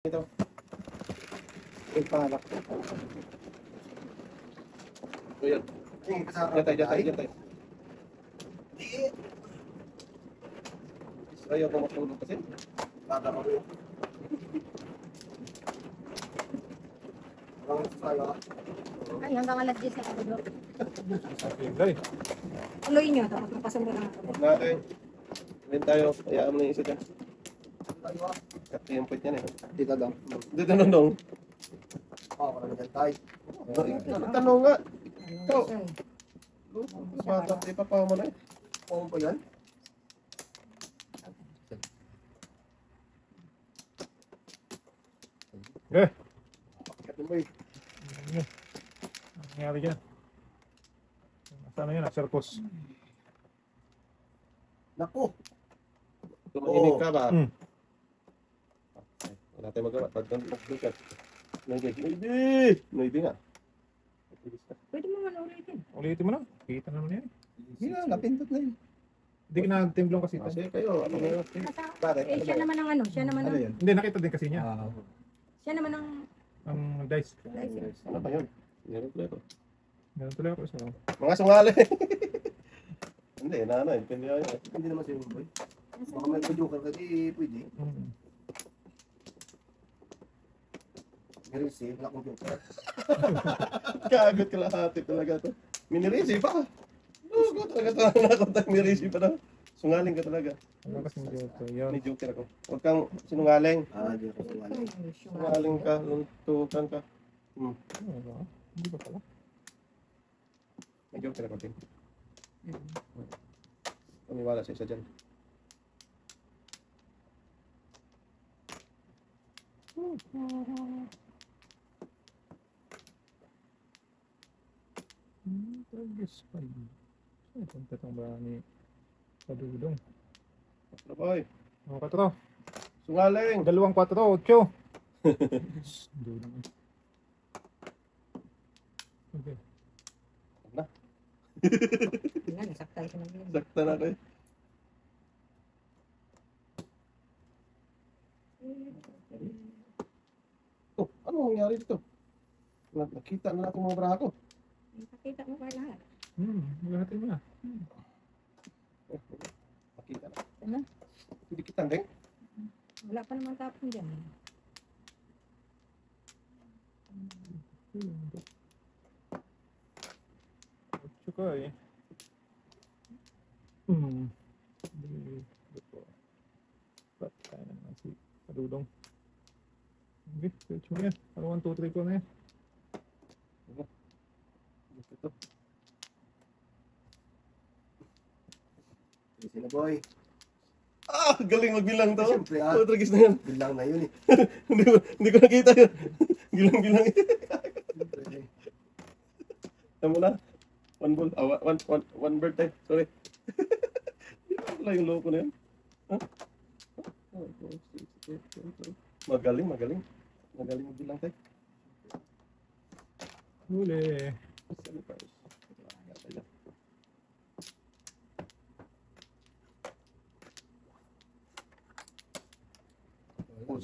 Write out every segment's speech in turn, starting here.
Ito. Ipalak. O yan. Diyan tayo. Ayaw ko matulog kasi. Bata ko. Ay, hanggang alas 10 na ako doon. Dali. Tuloy nyo, tapos mapasamba na ako. Huwag natin. Ngayon tayo. Hayaan mo na yung isa dyan. Kati yung point yan eh. Dito daw. Dito na dong. Oo, parang ganyan tayo. Tanong nga. Ikaw. Sir, Bata, di pa pa mo na eh. Oo ba yan? Eh, Pagkatin mo eh. ano nangyari dyan? Sana yun, circus. Naku! Tumahinig ka ba? Hmm. Wala tayong magawa. Pagkang magbukat. Maybe nga. pwede mo man ulitin. Ulitin mo na. Kita naman yan. Hindi na, napindot na yun. Hindi ka na-timblong kasi. Kasi kayo, ano na yun? Bakit? Eh, siya naman ang ano, siya naman Ano ang, yun? Hindi, nakita din kasi niya. siya naman ang, Ang dice. Ano ba yun? Nireply ko. Ganun tuloy ako isa. Mga sungali. Hindi, na hindi yun. Hindi naman sa'yo boy. Baka may pa-joker ka, di pwede. Meron siya, wala kong joker. Kagot ka lahati talaga to. Minirisi pa. Lugo talaga to. Nakontak minirisi pa na. Sungaling ka talaga. Ano kasi hindi ito. Yun. May joker ako. Huwag kang sinungaling. Di ako sa wala. Sinungaling ka, luntukan ka. Ano ba? Hindi ba pala? May joker ako din. Paniwala sa isa dyan. Targis pa yun. Saan punta itong ba ni Padudong? Ano boy? Mga 4. Sungaling! 2, 4, 8. Dudong. Okay. Wala, nasaktan ko na yun. Sakta na kayo. Oh, ano nangyari dito? Nakita na natin mga bra ko. Nakita mo ba lahat? Lahatin mo na. Nakita na. Ano? Hindi kita ding. Wala pa naman tapon dyan. Tsaka eh. Ba't kaya naman si Padudong? Okay, search mo yan. Ano 1, 2, 3 ko na yan. Ito. Sige sila boy. Ah, galing magbilang to. Siyempre Oh, tragis na yan. bilang na yun eh. hindi ko nakita yun. Gilang-gilang. Siyempre. Tama na. One ball. One bird time. Sorry. Wala yung loko na yan. Huh? Magaling. Magaling magbilang tayo. Huli.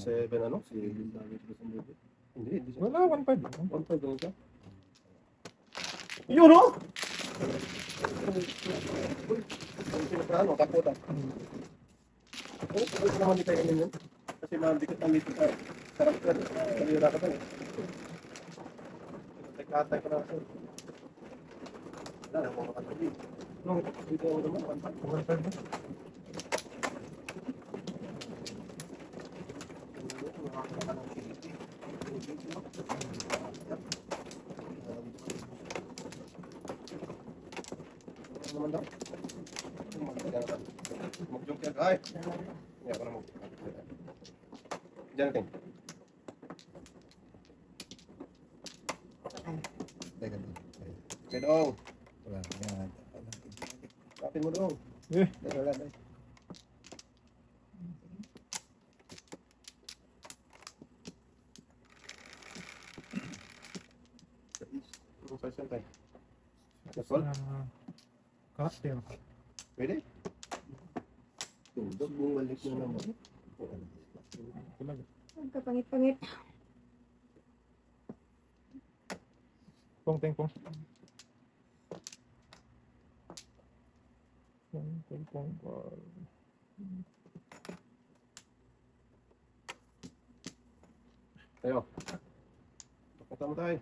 7 ano? Si David Rosenberg. Hindi siya. Wala, 1-5. 1-5 lang siya. Yun o! Ang pinagkaano, kaputa. Ano, sabi ko naman di tayo yun. Kasi mandikit ang dito ka. Sarap ka. Kanina ka tayo. Nagkatay ka na kasi. Wala na akong makatabi. No, dito ako naman. 1-5 na. Naman daw. Mag-joke ka. Ay! Hindi ako na mag Diyan natin. Teka. Okay, dong. Wala. Yan. Kapin mo dong. Eh, Wala na. Anong size yan tayo? Gasol? cocktail. Pwede? Tundog, bumalik na naman. Talaga. Ang pangit-pangit. Pong, ting, pong. Pong. Tayo. Pakita mo tayo.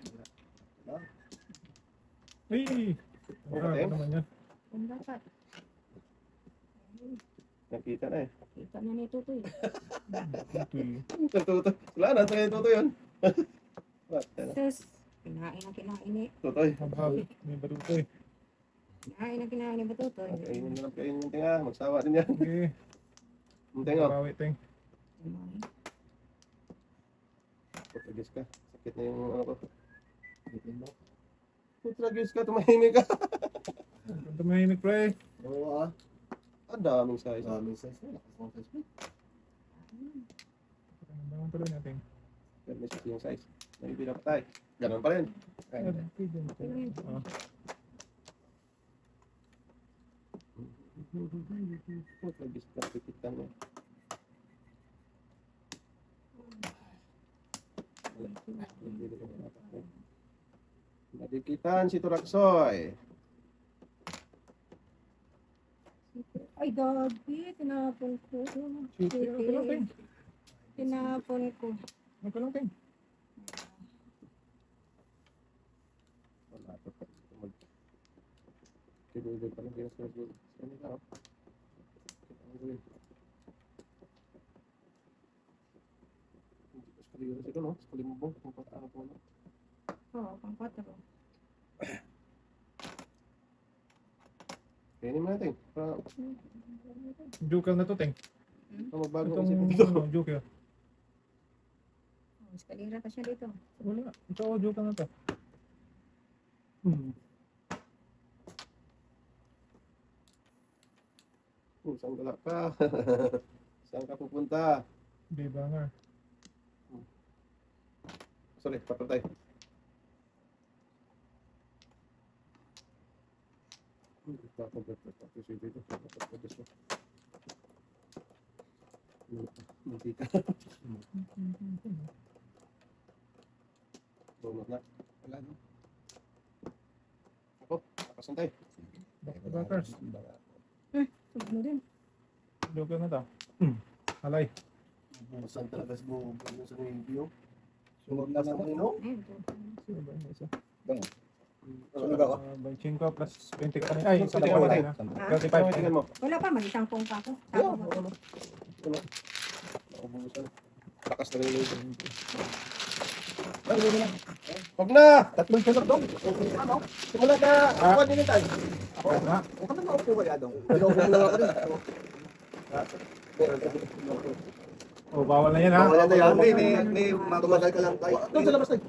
Ay! Okay. Ano naman yan? Kung dapat. Nakita na eh. Kita na ni Tutoy. Tutoy. Wala na, tayo yun. Sus. Kinain eh. Tutoy. Habhab. May barutoy. Kinain ni ba Tutoy? Kainin na lang, kainin yung tinga. Magsawa din yan. Okay. Ang tinga. Bawi, ting. Putragis ka. Sakit na yung ano ko. Putragis ka, tumahimik ka. Tumahimik, pre. Oo ah. Ang daming size. Daming size na. Lakas ng size mo. Bangon tuloy natin. Pero may size yung size. May pinapatay. Ganun pa rin. Putragis ka, pikitan mo. Nadikitan si Turaksoy. Ay, gabi. Tinapon ko. Tinapon ko. Magkalong, ting. Wala ito pa. Tinugod pa lang. Tinugod. Ano ka? Sekali yun sila, no? Sekali mo po. Kung paano po, no? Oo, pang 4. Kainin mo natin. Para Joker na to, ting. magbago Itong, isip dito. Joker. Eskalera pa siya dito. Wala. Ito, Joker na to. Saan gala ka? Saan ka pupunta? Di ba nga? Sorry, papatay. Bunot na. Wala no. Ako, nakasantay. Bakers. Huwag mo din. Joker na to. Halay. Busan talaga sa buong sa review. Sunod na lang ino. Sino ba yung isa? Sunod ako. 25 plus 20 ka kanina. Ay, isa Pwede pa ka pala matay. na. Ah, 35. Tingnan mo. wala pa, may isang pong pa ako. Yeah, Tama oo, mo. ano. Naubusan. Lakas na rin yung Wag na! Tatlong sunod dong. Ano? Simula ka! Ako din tayo. Ako na. Huwag ka na maupo kaya dong. Pinaupo lang ako rin. Oh, bawal na yan ha. Wala na yan. May tumagal ka lang tayo. Doon sa labas tayo.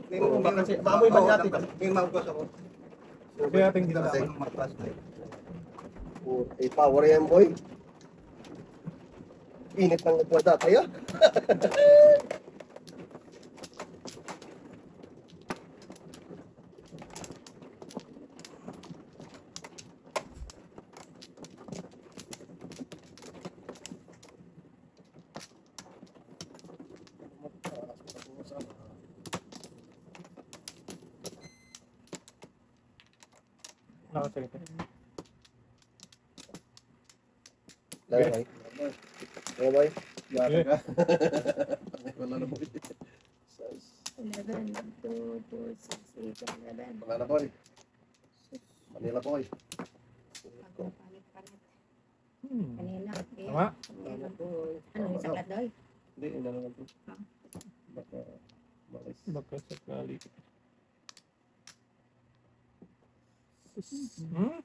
Maamoy ba natin? May magpas ako. Kaya ating Hindi na ginagawa. tayo magpas tayo. Eh, power yan boy. Init ng nagwada tayo. Nakasalita. Lalo boy. Lalo boy. Yata ka. Wala na po. 11, 2, 2, 6, 8, 11. Wala na po. Manila po. Palit-palit. Hmm. Kanina. Tama. Ano, yung saklat doy? Hindi, ina na lang po. Baka malis. Baka sakali. Hmm?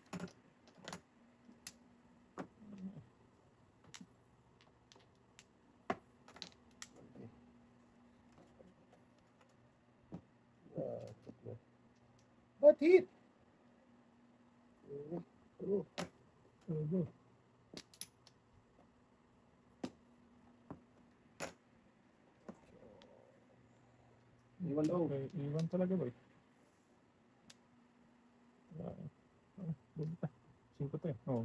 Ba't Go. Iwan daw. Okay, iwan talaga boy. Bunta. 5 to eh. Oo.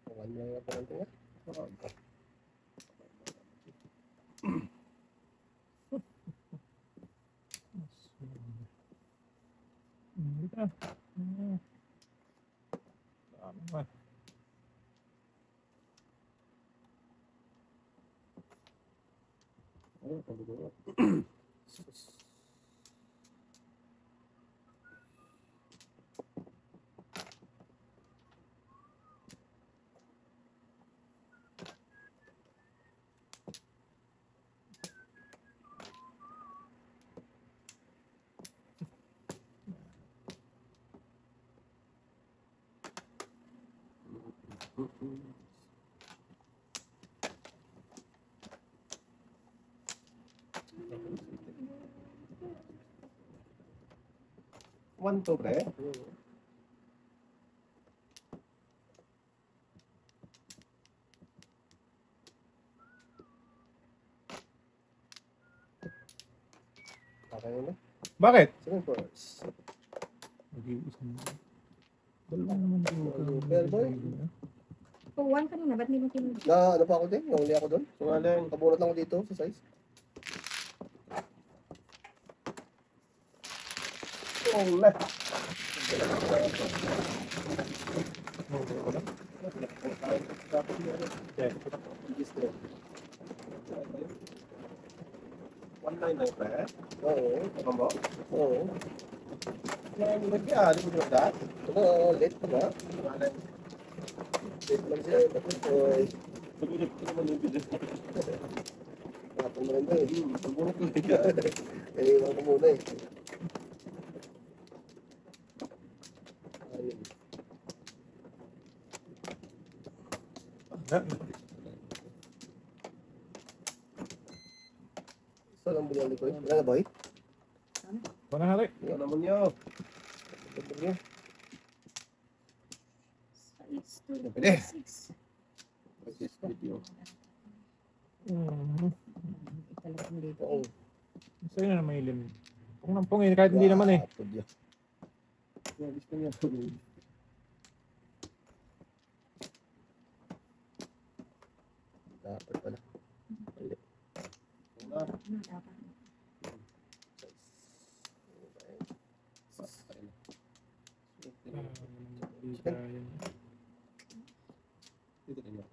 Wala niya yung parang tinga. One to, pre. Okay na. Bakit? 7 fours. Nag-iisang. Dalawa naman yung Well, boy. Kung 1 kanina, ba't hindi mo tinulog? Na ano pa ako din? Nauli ako doon. Sungaling. Kabunot lang ako dito sa size. Oh, left. One line na, pre. Oo. Tama mo? Oo. Yan, nagyari mo yung dat. Oo, late pa na. Sungaling. Late lang siya. Tapos, boy. Pag-ulit ko naman yung video. Hapon mo rin ba eh. Pag-ulit ko yan. Eh, iwan ko muna eh. Ayun. Saan ang binali ko eh? Wala na boy? Wala hari. Yan naman yun. Ito niya. 6, 2, Pwede. 6. Practice video. Talagang dito. Oo. Sa'yo na naman ilim. Kung nampong eh, kahit hindi naman eh. Hapon niya. Gusto niya. Dapat pala. Mali. Wala. Dito din yun.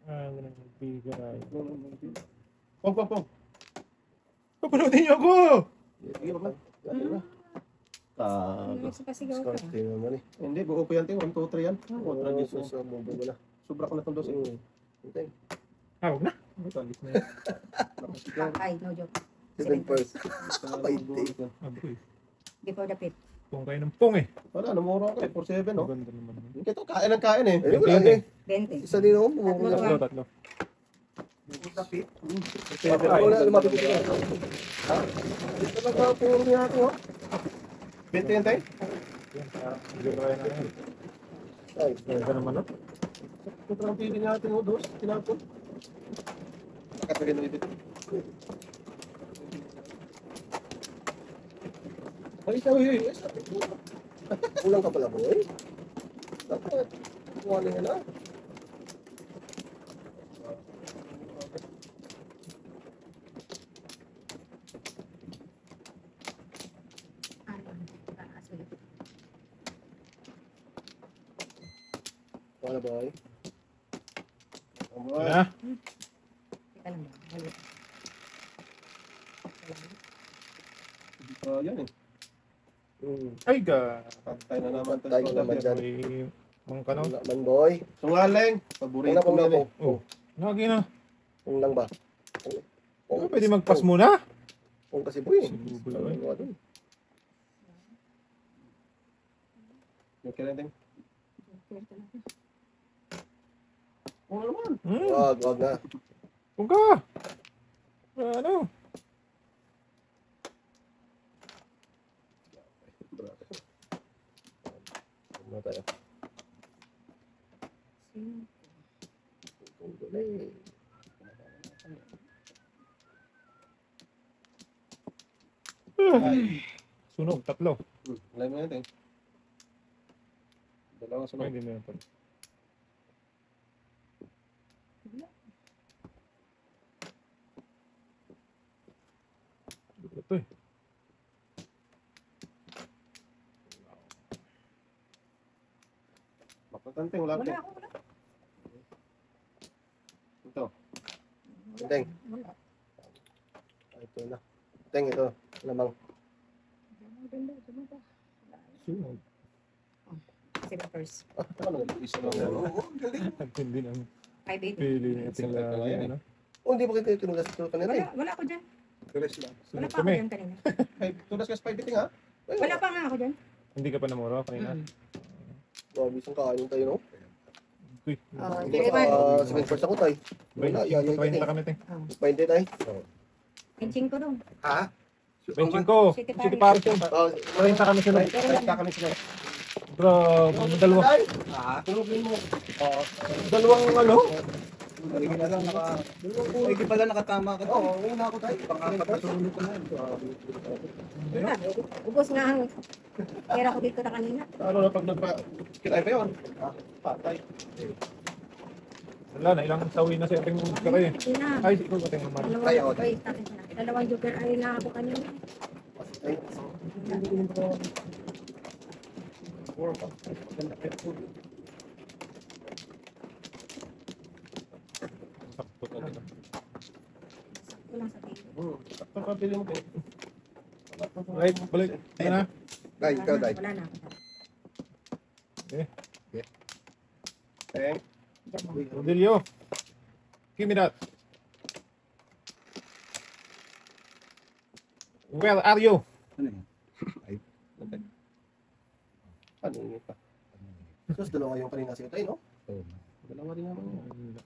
Ganun bigay. Pong. Papanutin niyo ako! Sige, wag na. Dati na. Nagsipasigaw ka. Skarte naman eh. Hindi, buo ko yan. 1, 2, 3 yan. Oo, Tradisyon. sa bubo mo na. Sobra ko na itong dosin. Okay. Huwag na. Alis na yun. Ay, no joke. 7 first. Aboy. Before the pit. Pong kayo ng pong eh. Wala, namura ka eh. 4-7, no? Maganda naman. Ito, kain ang kain eh. Ayun wala eh. 20. Isa din ako. Bumubog Tatlo. na. Tatlo. Tapit. Wala, lumapit ko na. Ito lang ka, puro niya ako. 20 yan tayo? Yan, bigay na yan. Ay, Ganda naman no? Ito lang pili natin o dos. Tinapon. Nakatagin na ito. Ay, isa, uy. kulang ka pala boy. Dapat. Kuha nga na. Kuha na boy. Wala. Teka lang ba? Balik. Yan eh. Ay ga. Patay na naman. Patay na naman dyan. May mga kanon. Wala man boy. Sungaling. Paborito Kung ko yan eh. Oh. Lagi na. Kung lang ba? Oh, pwede mag-pass muna. Kung kasi boy. Sinubo Ano lang. gawa dun? Okay lang din. Oo naman. Wag na. Kung ka. Ano? Ano tayo? Kung gulay. Sunog, tatlo. Alam mo natin. Dalawa Ay, sunod. hindi na yan. Ito eh. Makatanting, wala Wala ko. ako, wala. Teng. Wala. Ito na. Teng, ito. Lamang. Sunog. Sila first. Ano, isa lang yan. Oo, galing. Hindi ng 580. pili ng ating lagi, ano? Oh, hindi ba kita tinugas ito kanina eh? Wala ako dyan. Tulas lang. Wala Sunod pa ako kami. dyan kanina. Tulas ka spy biting ha? Ay, Wala pa nga ako dyan. Hindi ka pa namuro kanina. Grabe, isang kain tayo, no? Uy, Sige, man. Second first ako tayo. Wala, yayay ka Pahinta din. kami, ting. Painte tayo. Benching ko doon. Ha? Benching ko. City City Paris. Paris yun. Oh, Pahinta kami sila. painte kami sila. Bro, dalawa. Ha? Tulogin mo. Dalawang ano? Hindi na lang hindi pala nakatama ka. Oo, ngayon na ako tayo. Pangkakatulog ko na. Wala. Ubos nga ang pera ko dito na kanina. Ano na pag kinay pa yun? Patay. Wala na, ilang sawi na si ating karay. Hindi na. Ay, ikaw ating mamar. Ay, oo. Dalawang joker ay na ako kanina. Ay, Sakto talaga. Sakto lang sa table. sakto ka pili mo. Right, balik. Ayan na. Dai, ikaw dai. Wala na. Teng. Diyan mo. Rodilio. Give me that. Where are you? Ano yan? Ano yun pa? Sus, dalawa yung kanina sila tayo, no? Oo. Dalawa rin naman yun.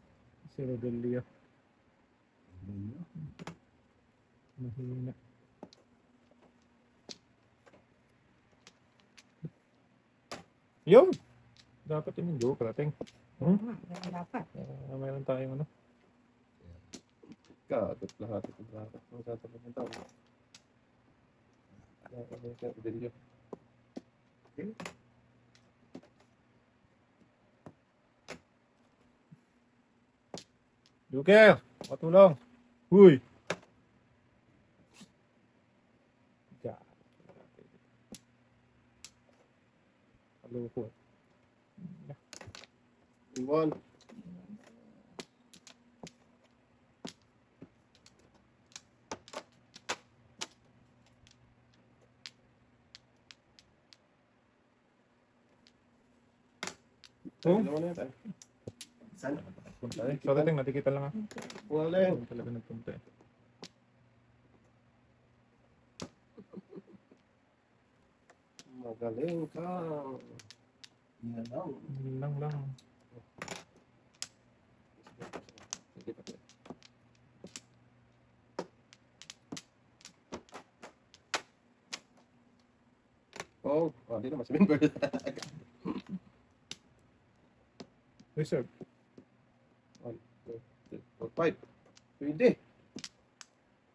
Si Rodilio. Mahina. Yun! Dapat yun yung joke, rating. Dapat. Mayroon tayong ano. Kagot lahat ito lahat. Ang tatapos ng tao. Rodilio. Joker! Matulong! Huy! God. Kaloko. Iwan. Oh? Dalawa na yan tayo. Saan? So, dating natikita lang ha. Wala yan. Talaga nagpunta eh. Magaling ka. Yan lang. Lang. Sige pa. Oh, di naman si member. Reserve. 5. Pwede.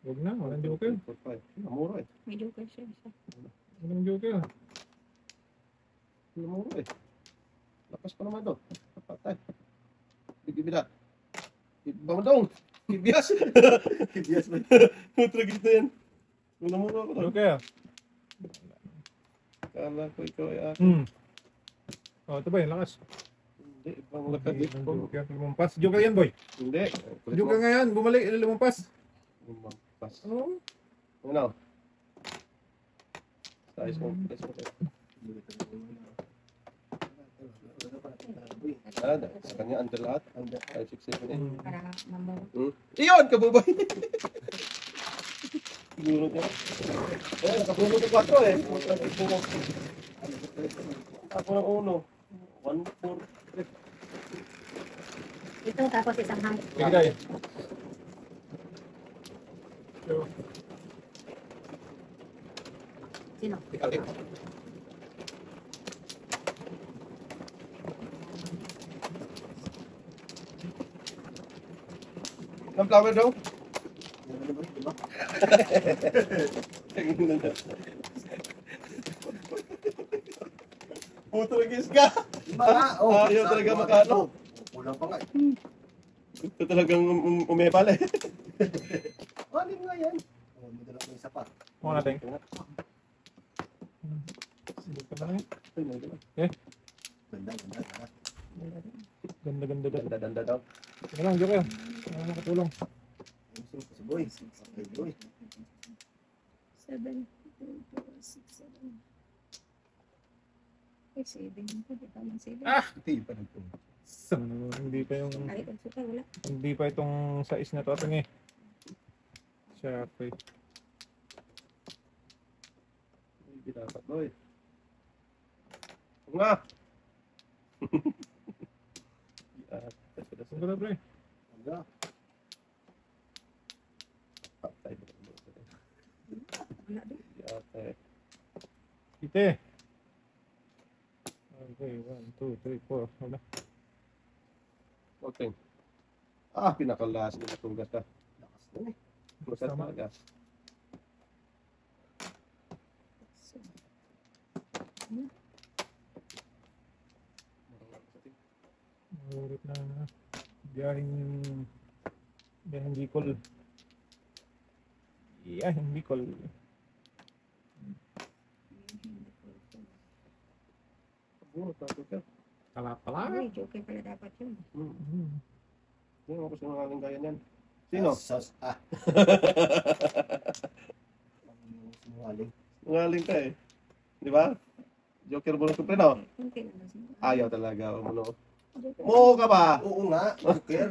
Huwag na, walang joker. 5. Namura eh. May joker siya. Walang joker. Namura eh. Lakas pa naman to. Patay. Bigibida. Iba mo dong. Ibias. Ibias ba? Putra gito yan. Namura ako to. Joker. Kala ko ikaw ay akin. Oh, ito ba yun? Lakas. Hindi, ibang lakad dito. Joker, lumampas. Joker yan, boy. Hindi. Joker nga yan. Bumalik, lumampas. Lumampas. Oo. Ano? Size mo. Size mo. Sa kanya, under lahat. Under 5, 6, 7, 8. Para mamuro. Iyon, kabubay! Siguro niya. Eh, nakabulog ng 4 eh. Ako ng 1. 1, 4. Ito tapos isang hang. Sige, guys. Sino? Ikaw din. Ng flower daw? Puto nagis ka! Ayaw talaga makano. Kulang pa nga. Ito talagang umepal eh. Ano nga yan? Oh, may dala pa isa pa. Mukha natin. Ito na lang. Ganda, ganda. Ganda. Danda daw. Ito na lang, Joker. Ano makatulong? Saving ko, di pa man saving. Hindi pa nagpunta. Hindi pa yung... Kahit ang suka, wala. Hindi pa itong size na to ating eh. Shopee. Hindi dapat, boy. Oo nga. Saan ka na, pre? Wala. Patay mo. Wala din. Yate. Ite. Okay, 1, 2, 3, 4. Wala. Okay. Pinakalas na natugat ka. Lakas na eh. Tugat Tama. talaga. So, Malulit na biyaheng Bicol. Biyaheng Bicol. Bunot na ito ka. Pala. Ay, joke pala dapat yun. Hindi ako sa mga gaya niyan. Sino? Sinungaling. Ngaling ka eh. Di ba? Joker bunot ko pre, no? Kunti lang kasi. Ayaw talaga. Umuno. Joker. Mo ka ba? Oo nga, Joker.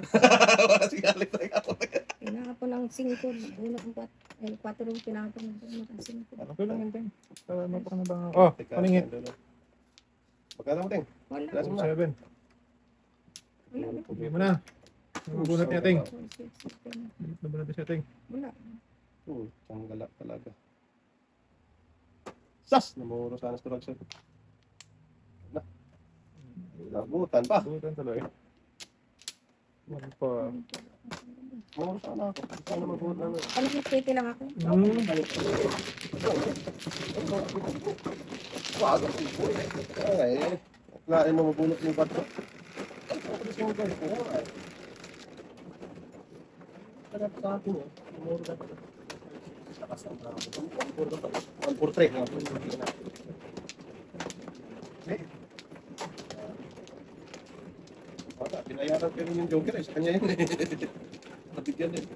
Wala si Galing talaga ako. Pinakapon ng 5. Bunot ang 4 yung pinakapon ng bunot ang 5. Okay lang yun, Teng. Mapakanabangan. Oh, paningit. Magkano mo, Teng? Wala. Last mo na. 7. Wala. Bigay mo na. Magbunot niya, Teng. 4, 6, 7. Nabunot siya, Teng. Wala. Ang galak talaga. Sas! Namuro sana sa tulag siya. Nabutan pa. Butan tuloy. 1 pa. Namuro sana ako. Sana mabutan na. Palikit lang ako. Wag. Ay, lain mo mabunot yung bato. Kaya sa akin eh. Namuro na pa. Lakas ang bravo. 1-4-3. Wala, binayaran ko rin yung Joker eh. Sa kanya yun eh. Nabigyan din.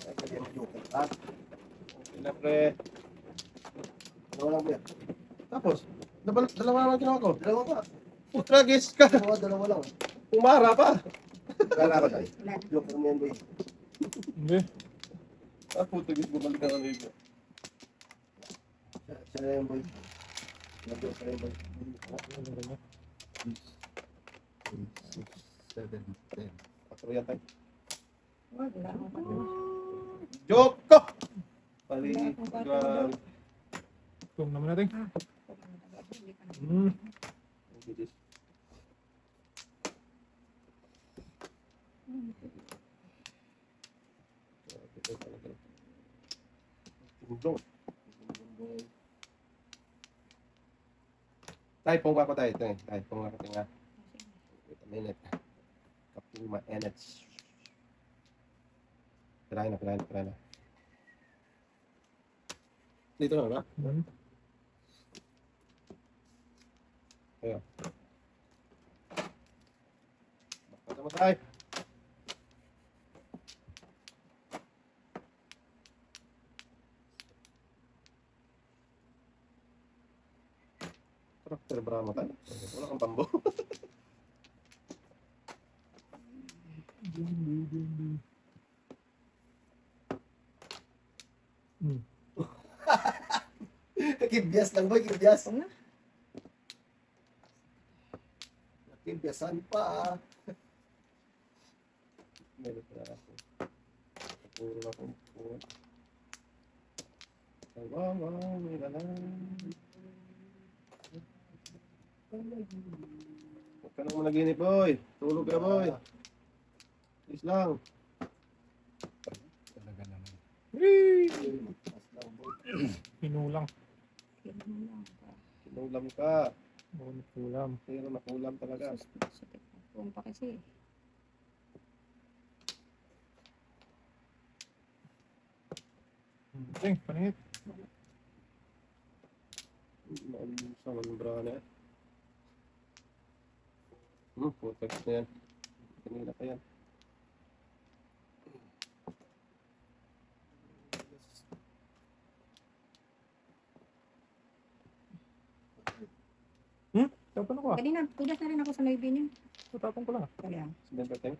Kaya yung Joker. Okay na pre. Dalawa lang ba yan? Tapos, dalawa naman ginawa ko. Dalawa pa. Putragis ka. Dalawa lang. Umara pa. Wala ka tayo. Wala. Joker mo yan, boy. Hindi. Putragis bumalik na kami. Siya na yan, boy. Nag-Joker yan, boy. 6, 7, 10. Patro yan tayo. Wala akong pato. Joke ko! Pali. Tung naman natin. Bilis. Tindong. Tayo, pong ako tayo. Tayo, pong ako tayo nga. Wait a minute. Kaping mainit. Pirahin na. Dito na ba? Ayan. Bakit mo tayo? Traktor Brahma tayo. Wala kang pambo. Kibyas lang, boy. Kibyas. Ano? Kibyasan pa. Meron na ako. Puro na akong po. Kawawa, may lalang. Huwag ka nang managinip, boy. Tulog ka, boy. Please lang. Talaga naman. Pinulang. Kinulam ka. Kulam. Pero nakulam talaga. Kung pa kasi. Teng, paningit. Sa mandrana. Putak na yan. Kanina pa yan. Tapon ako ah. Kanina, tudas na rin ako sa Noybe niya. Tapon ko lang ah. Kaya, Number 10.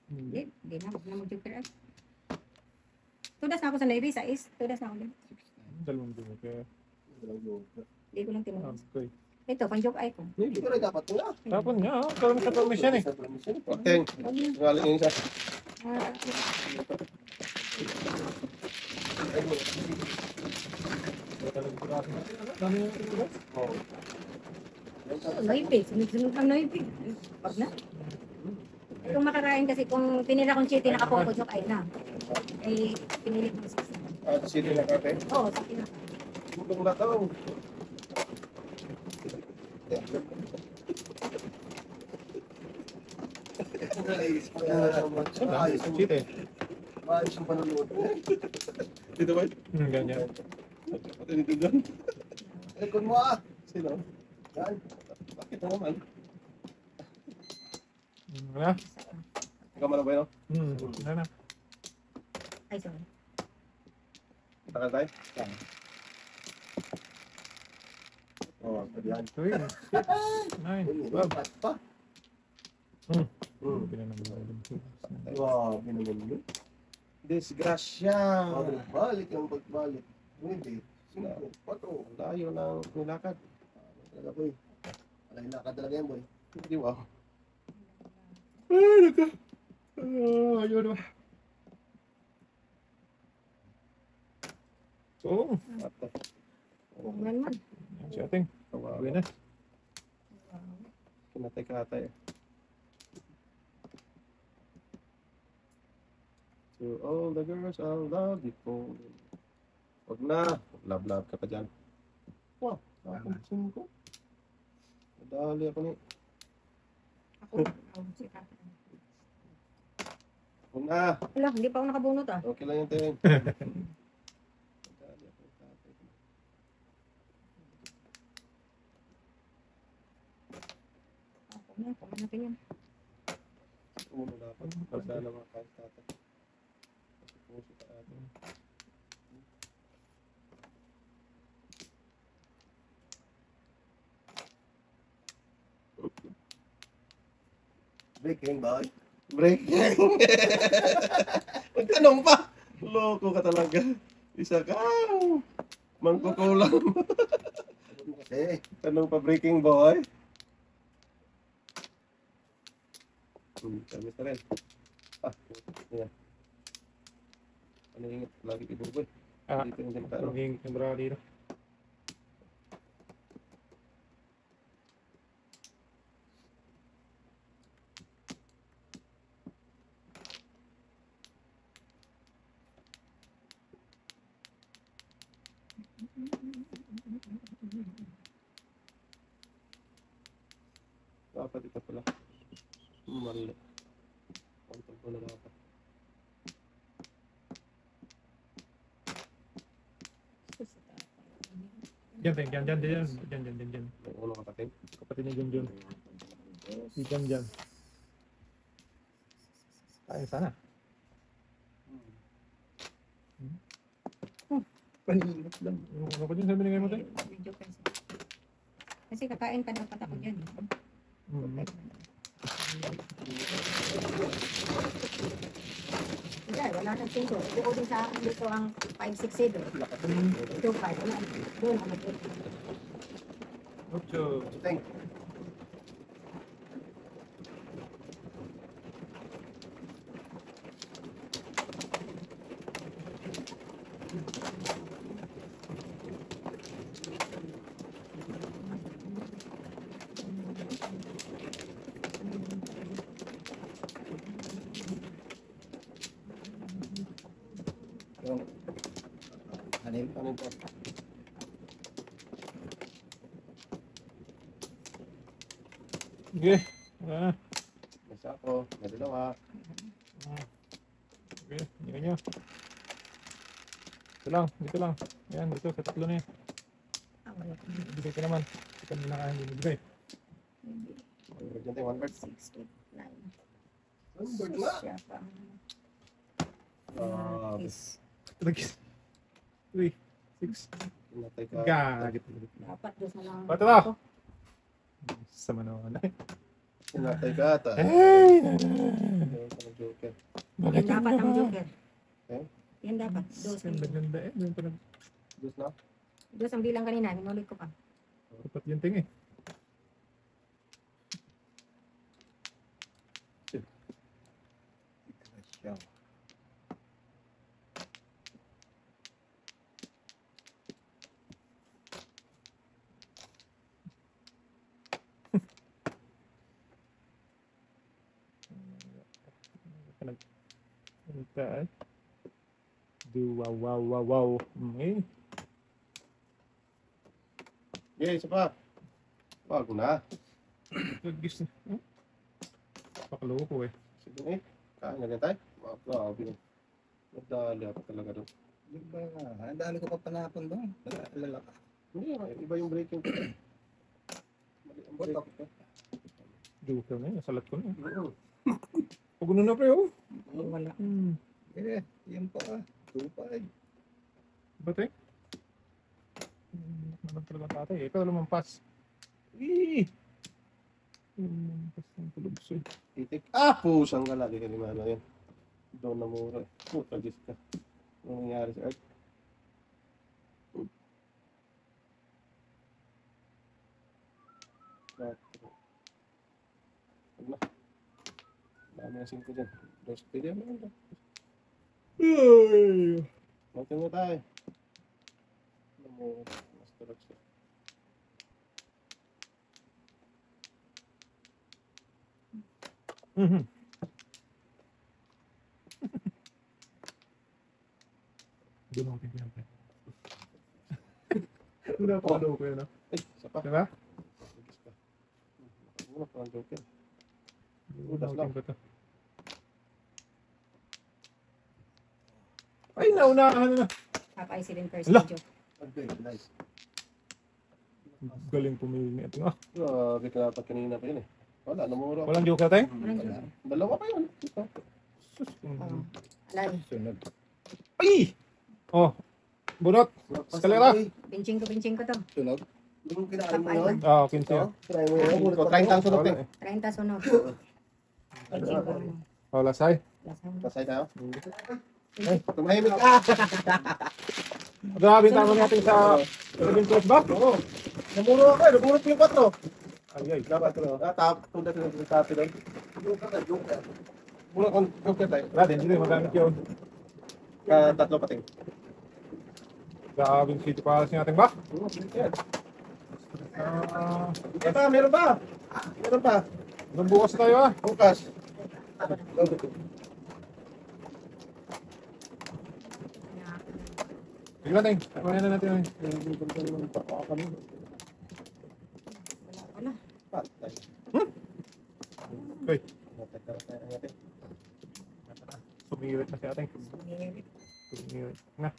Hindi. hindi na. Huwag na mag-joker. Tudas na ako sa Noybe, sa is. Tudas na ako din. Dalawang din. Kaya, Hindi ko lang tinulas. okay. Ito, pang-joke ay ko. Hindi ko rin dapat nga. Tapon niya ah. Karoon sa permission eh. Sa permission. Kapten. Galing yung isa. Ah, Dami yung tugas. Oo. Noybe. Sunod-sunod ang Noybe. Wag na. Kung makakain kasi kung pinila kong chiti nakapopo joke ay na. Ay pinili ko 6. Ah, sino na kape? Oo, sa pinaka. Tulong na to. Ayos yung Cheat eh. Ayos yung panonood. Dito ba? Ganyan. Pati dito dyan. Record mo ah. Sino? Yan. Bakit na naman? Wala? Ikaw man na ba yun? Wala na. Ay, sorry. Takal tayo? Oh, yan. 3, 6, 9, 12. Pa. Pinanaman. Grabe naman yun. Disgrasya! Balik ang pagbalik. Hindi. Sino? Pato. Layo ng nilakad. Talaga boy. Alay na ka talaga yan boy. Hindi wow. Ay, naka. Ayun ba? Oo. Ato. Huwag naman. Yan si ating. Kawawa. Buenas. Kinatay-katay. To all the girls I love before. Wag na. Love-love ka pa dyan. Wow. Napansin ko. Nadali ako ni. Ako. Si Tata. Wag na. Wala, hindi pa ako nakabunot ah. Okay lang yung tingin. Nadali ako ni tatay. Ako na, kumain natin yan. Uno dapat. Pagdala mga kahit tatay. Kasi puso ka natin. Breaking boy. Breaking! Magtanong pa! Loko ka talaga. Isa ka. Mangkukulam. Kasi. Tanong pa breaking boy. Kami na rin. Ah, yan. Ano ingit? Lagi ibuboy. Ah, Dito yung dito. Yung camera dito. Dapat ito pala. Mali. Control ko na dapat. Diyan. May ulo katating. Kapatid ni John. Si Jan. Kaya sana. Paningot lang. Yung ano ko dyan sa binigay mo tayo? Medyo kasi. Kasi kakain pa dapat ako dyan. Wala nang 5. Buo din sa akin dito ang 5, 6, 7. 2, 5. Wala. Doon ako nag-8. Ocho. Thank. Hanim. Ano ito? Sige. Ah. May sako. May dalawa. Okay. Hindi nyo. Dito lang. Ayan, dito sa tatlo na yan. Wala. Bigay ka naman. Ito na nakain din bigay. One bird yan tayo. One bird. 6, 8, 9. Number na. Siya pa. Ah, Is. Tragis. 3, 6. Kinatay ka. Gagit. Dapat dos na lang. Bato na. Sama naman. Sinatay ka ata. Ay! Meron ka ng joker. Yan dapat ang joker. Eh? Yan dapat. Dos. Ganda eh. Yung pinag... Dos na? Dos ang bilang kanina. Hinulit ko pa. Dapat yung ting eh. Pinagtaan. Wow. Okay. Okay, isa pa. Wag na. Nag-gis na. Pakaloko eh. Sige na eh. Kain na din tayo. Grabe. Nadali ako talaga doon. Di ba? Ang dami ko pa panapon doon. Nag-aalala ka. Hindi, iba yung breaking ko. Mali ang breaking ko. Joker na yun. Nasalat ko na yun. Oo. Pag ano na pre oh. Wala. Eh, yun pa. 2-5. Ba't eh? Naman talaga tatay. Ikaw lumampas. Eee! Lumampas ng tulubsoy. Itik. Ah, pusang ka lagi ka naman yun. Doon na mura. Puta, Diyos ka. Anong nangyari sa Earth? Huwag na. Dami ang 5 dyan. Dos pwede mo lang. Matin mo tayo. Ano mo? Mas tulog siya. Doon ako tingnan pre. Wala pa ko yun ah. Ay, isa pa. Diba? Diyos ka. Wala pa ang joker. Udas lang. Ay, naunahan na. Papaisi din first Ala. video. Okay, nice. Galing pumili ni ito. Grabe ka dapat kanina pa yun eh. Wala, namura. Walang joker tayo? Walang joker. Dalawa pa yun. Ito. Sus. Alay. Sunod. Ay! Oh, bunot. Eskalera. Pinching ko to. Sunog. Yung kinain mo yun? Ah, 15 yun. Kinain mo yun? 30 ang sunod eh. 30 sunod. Pinching ko. Oh, lasay. Lasang. Pasay tayo. Tumahimik ka. Grabe tama natin sa 7 plus ba? Oo. Namuro ako eh. Namuro ko yung 4. Ay, ay. Dapat ko. Tap. Tunda ko yung sapi doon. Joker. Mura kong joker tayo. Natin, hindi magamit yun. Tatlo pating. Grabing city palace natin ba? Oo, yan. Ah, Meron pa, meron pa. Meron pa. hanggang bukas tayo ah. Bukas. Bigla tayo. Kumain na natin. Wala. Patay. Uy, Patay natin. sumirit na si ating. Sumirit na.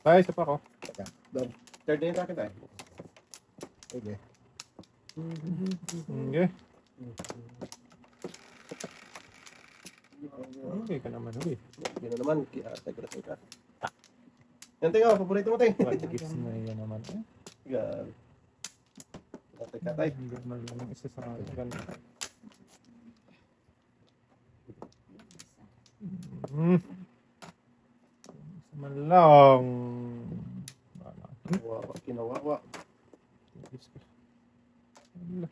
Tayo, isa pa ko. Third na yung akin tayo. Okay. Okay. Okay ka naman, okay. Yun na naman. Teka. Yan tayo, paborito mo tayo. What gifts na yan naman eh. Yan. Teka tayo. Ganda lang isa sa ganda. Isa man lang. Kawawa, kinawawa. Wala.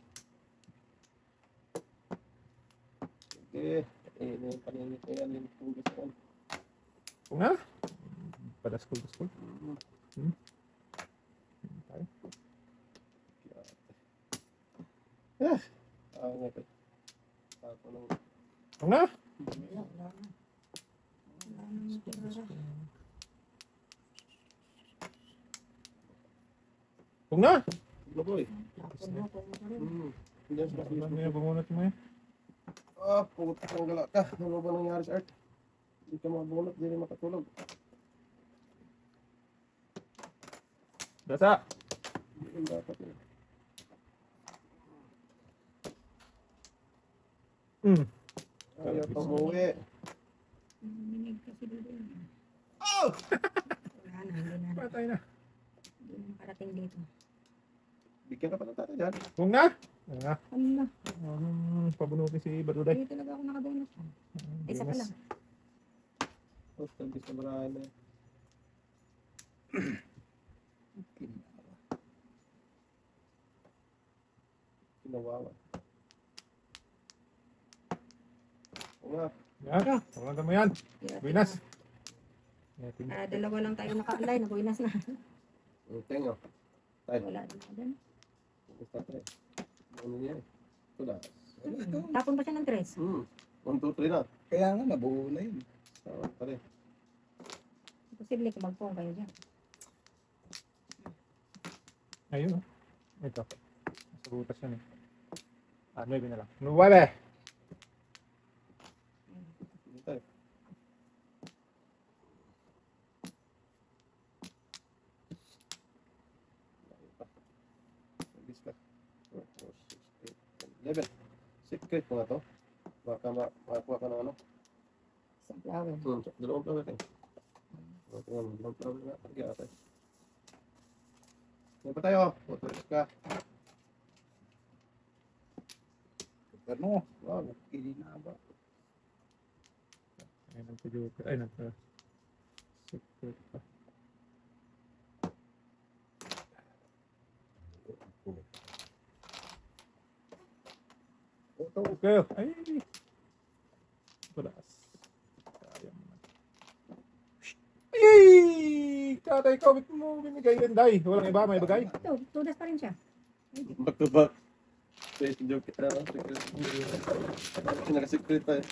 Okay. Yung paninit na yan. Yung gusto ko. Kung nga. Padaskol. Tayo. Nga ito. Ako nang Kung nga. Kung nga. Lagoy. Hindi sa Ano yung bumunot mo eh? Ah, puta kang gala ka. Ano ba nangyari sa Earth? Hindi ka mabunot, hindi rin makatulog. Dasa. Hindi rin dapat yun. Ayaw pa umuwi. Naminig kasi dito. Oh! Wala na, hindi na. Patay na. Hindi na parating dito. Bigyan ka pa ng tatay dyan. Huwag na. Ano na? Ano na? Pabunutin si Baduday. Hindi talaga ako nakadonut. Isa pa lang. Oh, tagis na marami na. Kinawawa. Oo nga. Yan. Pabunutin mo yan. Buenas. Dalawa lang tayo naka-align. Nabuinas na. Tengo. Tayo. Wala din ako dun. Basta tayo. Ano niya eh. Wala. Tapon pa siya ng tres. 1, 2, 3 na. Kaya nga, nabuo na yun. Tama pa rin. Posible kung magpong kayo dyan. Ayun. Ito. Nasa butas yan eh. 9 na lang. 9! Hindi tayo. Tagis ka. 4, 4, 6, 8, 11. Secret mo nga to. Baka makakuha ka ng ano. Isang flower. Dalawang flower kayo. Dalawang flower na. Pagkaya ata. Yan pa tayo. Tagis ka. Ano? Wow. Kininaba. Ayun ang Joker. Ay, nagka. Secret pa. Okay. Ay! Bulas. Sayang naman. Ay! Tatay, kawit mo binigay yan, Day. Walang iba, may bagay. Ito, tudas pa rin siya. Back to back. Face joke kita na. Naka-secret pa eh.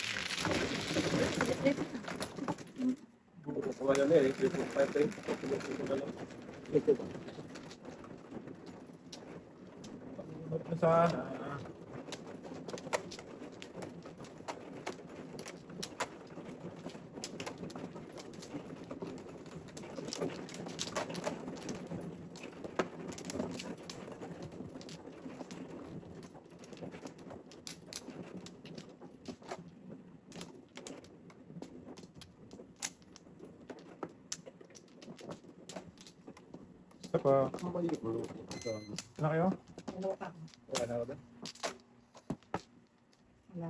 Wala na eh. 3.5 tayo. Saan? Isa pa. Mamayot mo. Ano kayo? Dalawa pa. Wala na ako doon. Wala.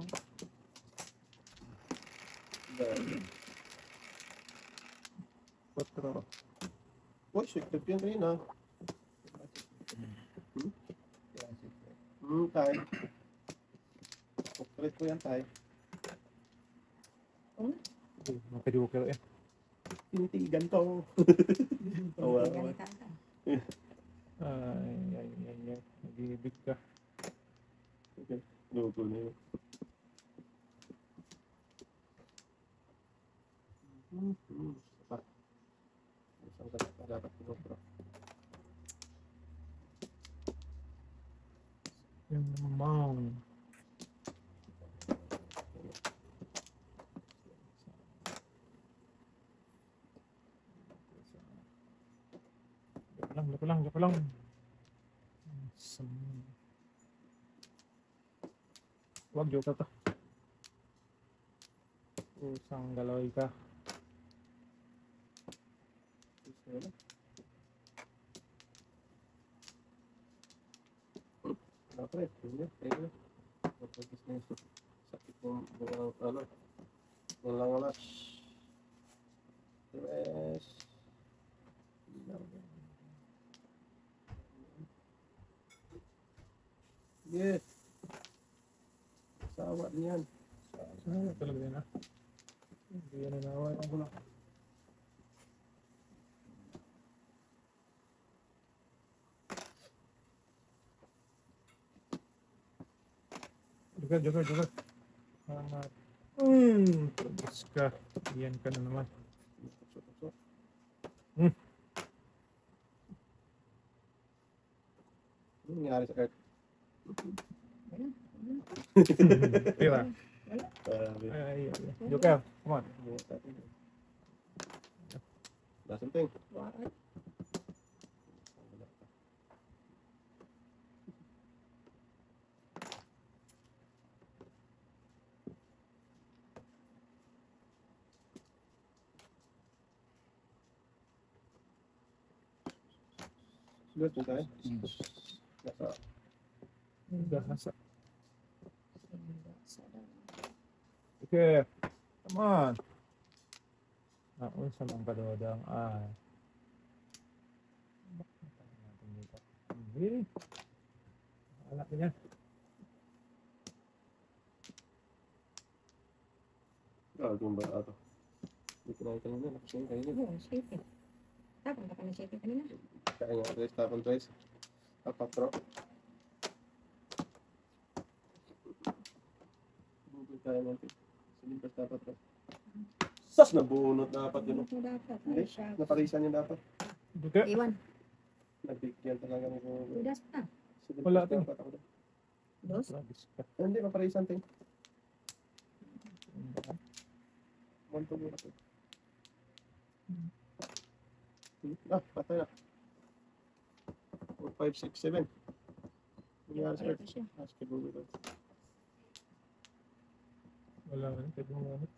Quatro. Uy, secret yan rin ah. Tay. Secret ko yan, tay. Mga Joker eh. Tinitigan to. Awa. Ganita ka. Ay. Nag-ibig ka. Lugo na yun. Isang ka dapat pinopro. Yung naman. Joke lang. Huwag joke to. Usang galoy ka. Pre, ayun. Pagkakis na yun. Sakit ng mga ano. Walang alas. Tres. Yes. Sawa din yan. Sawa talaga yan ah. Hindi yan nanaway. Ang gula. Joker. Tapos ka. Yan ka na naman. Ano nangyari sa Earth? Tira. Sabi. Ay. Joker, come on. Last something. Good, tayo. Nasa Gasa. Okay. Come on. Unsa man kadodang natin dito. Really? Wala ka yan. gagawin ba ito? Hindi ko nakita nyo na. Nakasing kayo nyo. Oo, shaking. Tapos baka na shaking kanina. Kaya nga, guys. Tapon, guys. Apatro. Bubul tayo natin. Silimpas dapat ba? Sas! Nabunot dapat yun. Ano dapat? Hindi. Ay, siya. Naparisan yun dapat. Okay. Iwan. Nagbigyan talaga ng Tudas na. Wala, ting. dapat ako. Dos. Tragis ka. Hindi, maparisan ting. Monto muna ito. Patay na. 4, 5, 6, 7. Nangyari sa Ito siya. basketball ito. Wala nga. Pwede mo gamit.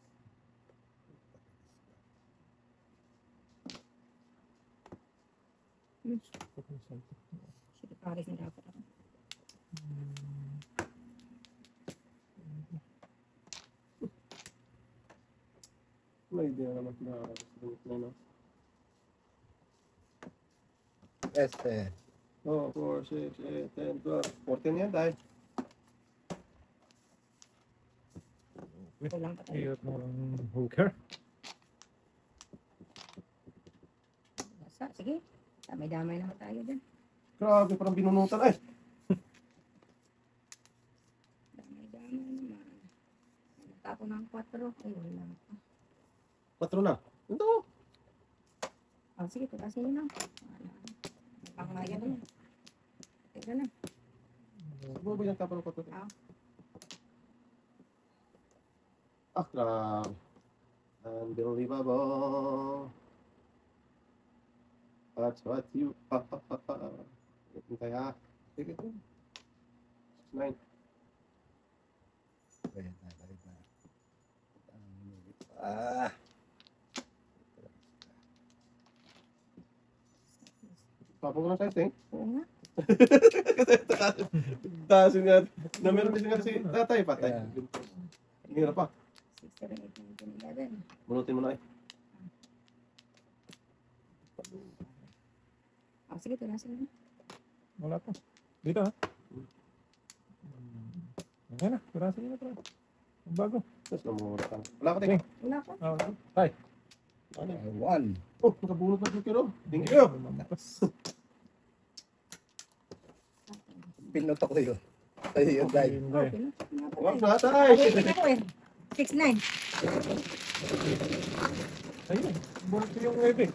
Sige, pares na dapat ako. May idea naman na no? Este. Oh, 4, 6, 8, 10, 12. 14 yan dahil. Kulang pa tayo. Iyot mo ang hooker. Basta, sige. Damay-damay na tayo dyan. Grabe, parang binunutan. Ay! Damay-damay naman. Nagtapo ng 4. Ay, wala pa. 4 na. Ito. Oh, sige, tutasin nyo na. Wala. Pangaya na yan. Teka na. Ano ba yung tapon ko ito? Ah. Grabe. Unbelievable. That's what you... Hintay ha. Sige ito. 9. Wait na. Ah. Tapon ko ng size, eh. Oo nga. Tasin nga. Na meron din nga si tatay. Patay. Yeah. Hirap pa. 6, 7, 8, 9, 10, 11. Bunutin mo na eh. Oh, sige, tutasin nyo. Wala pa. Dito ha. Ayan na. Pirasin nyo na pala. Ang bago. Tapos namura ka. Wala ka tayo. Wala ko. Wala. Tay. Ano? 1. Oh, nakabunot na yung kilo. Thank you. Mamampas. Pinot ako yun. Sa'yo yun, Day. Ayun, Oh, Day. Wag pinag- na tayo. Ako eh. 6, 9. Ayun. Bunot ko yung wave eh.